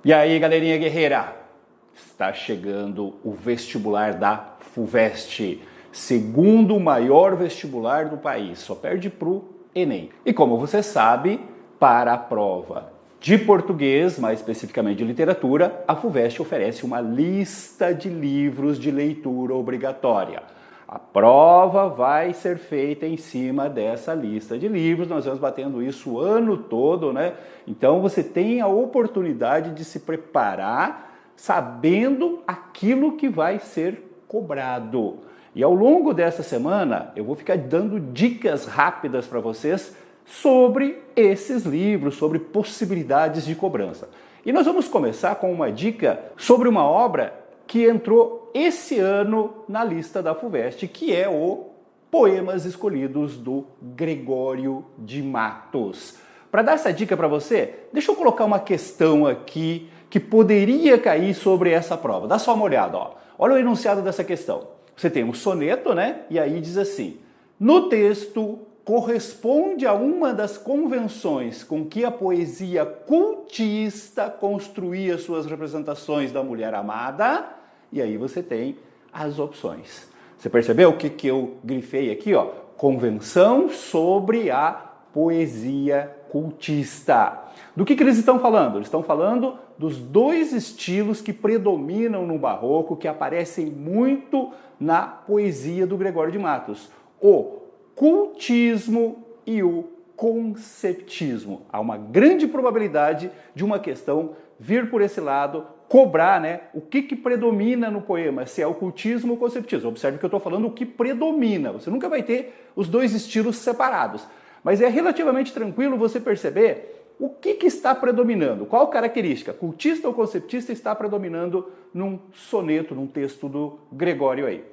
E aí, galerinha guerreira, está chegando o vestibular da FUVEST, segundo maior vestibular do país, só perde pro Enem. E como você sabe, para a prova de português, mais especificamente de literatura, a FUVEST oferece uma lista de livros de leitura obrigatória. A prova vai ser feita em cima dessa lista de livros, nós vamos batendo isso o ano todo, né? Então você tem a oportunidade de se preparar sabendo aquilo que vai ser cobrado. E ao longo dessa semana eu vou ficar dando dicas rápidas para vocês sobre esses livros, sobre possibilidades de cobrança. E nós vamos começar com uma dica sobre uma obra que entrou esse ano na lista da FUVEST, que é o Poemas Escolhidos do Gregório de Matos. Para dar essa dica para você, deixa eu colocar uma questão aqui que poderia cair sobre essa prova. Dá só uma olhada, ó. Olha o enunciado dessa questão. Você tem um soneto, né? E aí diz assim: no texto corresponde a uma das convenções com que a poesia cultista construía suas representações da mulher amada. E aí você tem as opções. Você percebeu o que eu grifei aqui, ó? Convenção sobre a poesia cultista. Do que eles estão falando? Eles estão falando dos dois estilos que predominam no barroco, que aparecem muito na poesia do Gregório de Matos: o cultismo e o conceptismo. Há uma grande probabilidade de uma questão vir por esse lado, cobrar, né, o que predomina no poema, se é o cultismo ou o conceptismo. Observe que eu estou falando o que predomina. Você nunca vai ter os dois estilos separados. Mas é relativamente tranquilo você perceber o que está predominando, qual característica, cultista ou conceptista, está predominando num soneto, num texto do Gregório aí.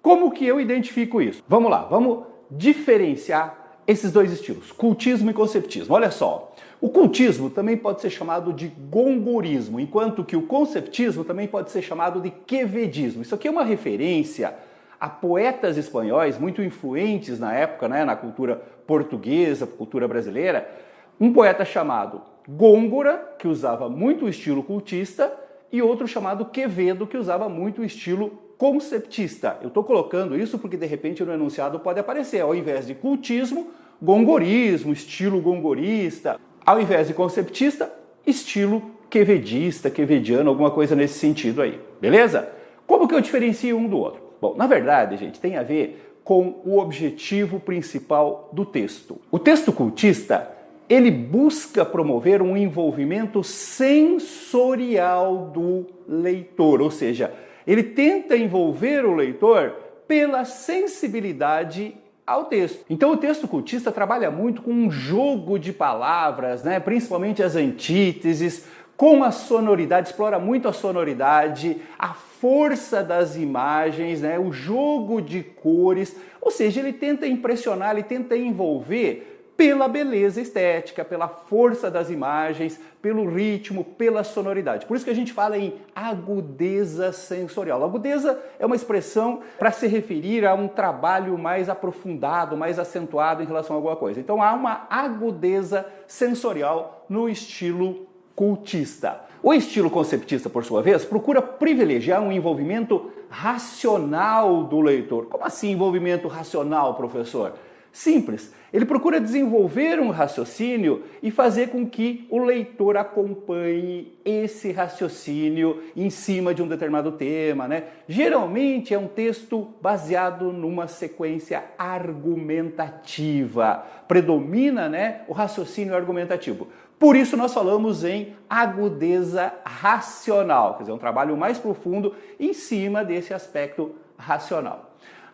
Como que eu identifico isso? Vamos lá, vamos diferenciar esses dois estilos, cultismo e conceptismo. Olha só, o cultismo também pode ser chamado de gongorismo, enquanto que o conceptismo também pode ser chamado de quevedismo. Isso aqui é uma referência a poetas espanhóis muito influentes na época, né, na cultura portuguesa, cultura brasileira. Um poeta chamado Góngora, que usava muito o estilo cultista, e outro chamado Quevedo, que usava muito o estilo conceptista. Eu estou colocando isso porque de repente no enunciado pode aparecer, ao invés de cultismo, gongorismo, estilo gongorista, ao invés de conceptista, estilo quevedista, quevediano, alguma coisa nesse sentido aí, beleza? Como que eu diferencio um do outro? Bom, na verdade, gente, tem a ver com o objetivo principal do texto. O texto cultista, ele busca promover um envolvimento sensorial do leitor, ou seja, ele tenta envolver o leitor pela sensibilidade ao texto. Então o texto cultista trabalha muito com um jogo de palavras, né? Principalmente as antíteses, com a sonoridade, explora muito a sonoridade, a força das imagens, né? O jogo de cores, ou seja, ele tenta impressionar, ele tenta envolver pela beleza estética, pela força das imagens, pelo ritmo, pela sonoridade. Por isso que a gente fala em agudeza sensorial. Agudeza é uma expressão para se referir a um trabalho mais aprofundado, mais acentuado em relação a alguma coisa. Então há uma agudeza sensorial no estilo cultista. O estilo conceptista, por sua vez, procura privilegiar um envolvimento racional do leitor. Como assim envolvimento racional, professor? Simples, ele procura desenvolver um raciocínio e fazer com que o leitor acompanhe esse raciocínio em cima de um determinado tema, né? Geralmente é um texto baseado numa sequência argumentativa, predomina, né, o raciocínio argumentativo. Por isso nós falamos em agudeza racional, quer dizer, um trabalho mais profundo em cima desse aspecto racional.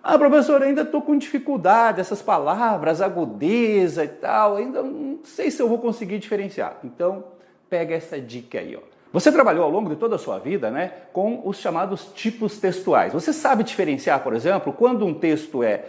Ah, professor, ainda estou com dificuldade, essas palavras, agudeza e tal, ainda não sei se eu vou conseguir diferenciar. Então, pega essa dica aí, ó. Você trabalhou ao longo de toda a sua vida, né, com os chamados tipos textuais. Você sabe diferenciar, por exemplo, quando um texto é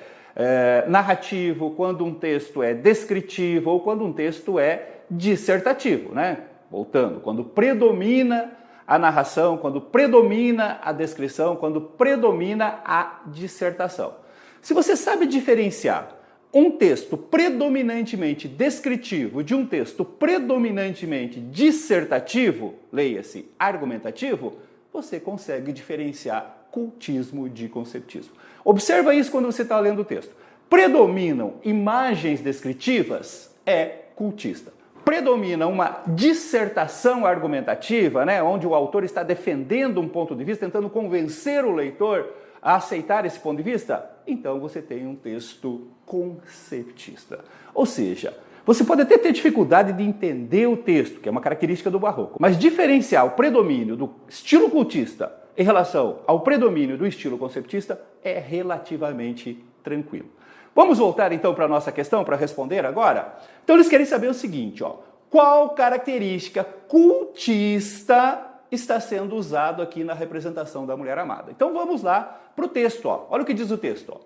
narrativo, quando um texto é descritivo ou quando um texto é dissertativo, né? Voltando, quando predomina a narração, quando predomina a descrição, quando predomina a dissertação. Se você sabe diferenciar um texto predominantemente descritivo de um texto predominantemente dissertativo, leia-se argumentativo, você consegue diferenciar cultismo de conceptismo. Observa isso quando você está lendo o texto. Predominam imagens descritivas, é cultista. Predomina uma dissertação argumentativa, né, onde o autor está defendendo um ponto de vista, tentando convencer o leitor a aceitar esse ponto de vista, então você tem um texto conceptista. Ou seja, você pode até ter dificuldade de entender o texto, que é uma característica do barroco, mas diferenciar o predomínio do estilo cultista em relação ao predomínio do estilo conceptista é relativamente tranquilo. Vamos voltar então para a nossa questão, para responder agora? Então eles querem saber o seguinte, ó, qual característica cultista está sendo usado aqui na representação da mulher amada? Então vamos lá para o texto, ó. Olha o que diz o texto, ó.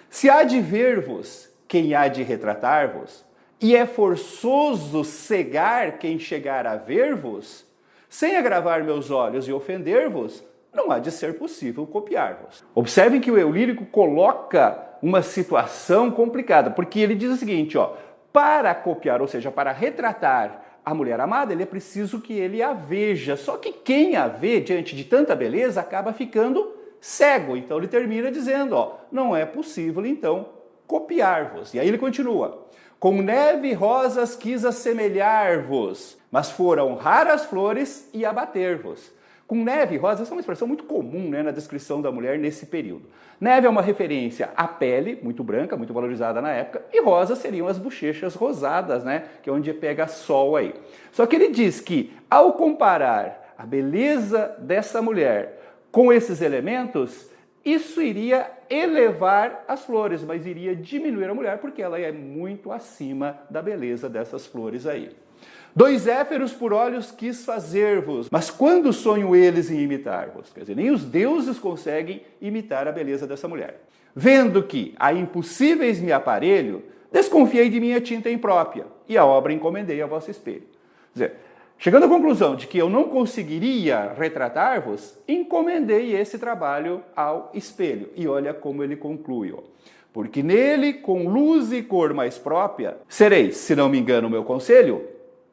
Se há de ver-vos quem há de retratar-vos, e é forçoso cegar quem chegar a ver-vos, sem agravar meus olhos e ofender-vos, não há de ser possível copiar-vos. Observem que o eu lírico coloca uma situação complicada, porque ele diz o seguinte, ó, para copiar, ou seja, para retratar a mulher amada, ele é preciso que ele a veja. Só que quem a vê diante de tanta beleza acaba ficando cego. Então ele termina dizendo, ó, não é possível então copiar-vos. E aí ele continua. Com neve e rosas quis assemelhar-vos, mas foram raras flores e abater-vos. Com neve e rosa, essa é uma expressão muito comum, né, na descrição da mulher nesse período. Neve é uma referência à pele, muito branca, muito valorizada na época, e rosa seriam as bochechas rosadas, né, que é onde pega sol aí. Só que ele diz que, ao comparar a beleza dessa mulher com esses elementos, isso iria elevar as flores, mas iria diminuir a mulher, porque ela é muito acima da beleza dessas flores aí. 2 éferos por olhos quis fazer-vos, mas quando sonham eles em imitar-vos? Quer dizer, nem os deuses conseguem imitar a beleza dessa mulher. Vendo que a impossíveis me aparelho, desconfiei de minha tinta imprópria, e a obra encomendei a vosso espelho. Quer dizer, chegando à conclusão de que eu não conseguiria retratar-vos, encomendei esse trabalho ao espelho. E olha como ele conclui, ó. Porque nele, com luz e cor mais própria, sereis, se não me engano o meu conselho,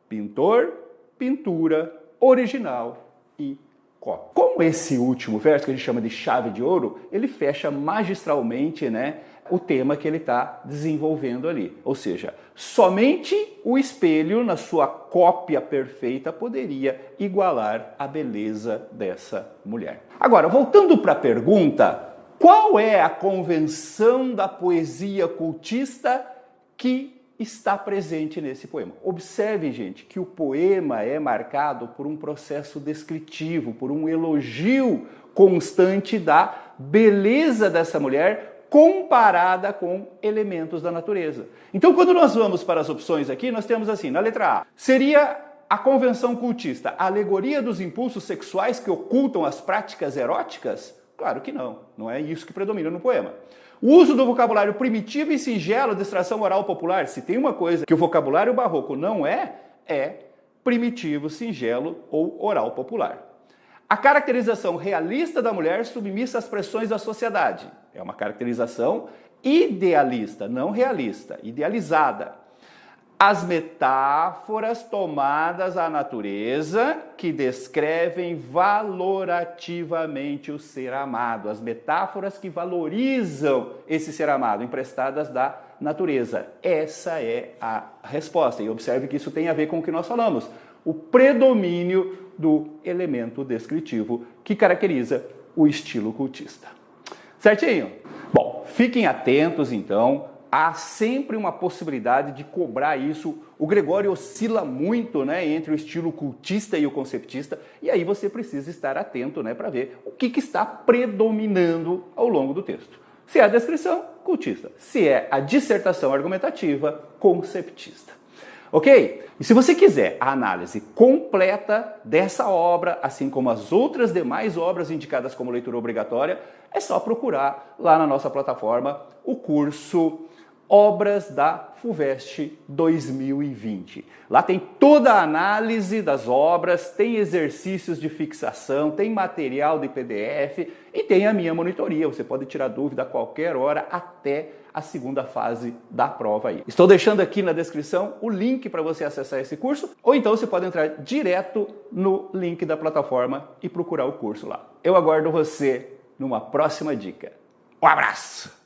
pintor, pintura, original e cópia. Como esse último verso, que a gente chama de chave de ouro, ele fecha magistralmente, né, o tema que ele está desenvolvendo ali. Ou seja, somente o espelho, na sua cópia perfeita, poderia igualar a beleza dessa mulher. Agora, voltando para a pergunta, qual é a convenção da poesia cultista que está presente nesse poema? Observem, gente, que o poema é marcado por um processo descritivo, por um elogio constante da beleza dessa mulher comparada com elementos da natureza. Então, quando nós vamos para as opções aqui, nós temos assim, na letra A, seria a convenção cultista, a alegoria dos impulsos sexuais que ocultam as práticas eróticas? Claro que não, não é isso que predomina no poema. O uso do vocabulário primitivo e singelo de extração oral popular, se tem uma coisa que o vocabulário barroco não é primitivo, singelo ou oral popular. A caracterização realista da mulher submissa às pressões da sociedade. É uma caracterização idealista, não realista, idealizada. As metáforas tomadas à natureza que descrevem valorativamente o ser amado. As metáforas que valorizam esse ser amado, emprestadas da natureza. Essa é a resposta. E observe que isso tem a ver com o que nós falamos. O predomínio do elemento descritivo que caracteriza o estilo cultista. Certinho? Bom, fiquem atentos então. Há sempre uma possibilidade de cobrar isso. O Gregório oscila muito, né, entre o estilo cultista e o conceptista, e aí você precisa estar atento, né, para ver o que está predominando ao longo do texto. Se é a descrição, cultista. Se é a dissertação argumentativa, conceptista. Ok? E se você quiser a análise completa dessa obra, assim como as outras demais obras indicadas como leitura obrigatória, é só procurar lá na nossa plataforma o curso Obras da FUVEST 2020. Lá tem toda a análise das obras, tem exercícios de fixação, tem material de PDF e tem a minha monitoria. Você pode tirar dúvida a qualquer hora até a segunda fase da prova aí. Estou deixando aqui na descrição o link para você acessar esse curso, ou então você pode entrar direto no link da plataforma e procurar o curso lá. Eu aguardo você numa próxima dica. Um abraço!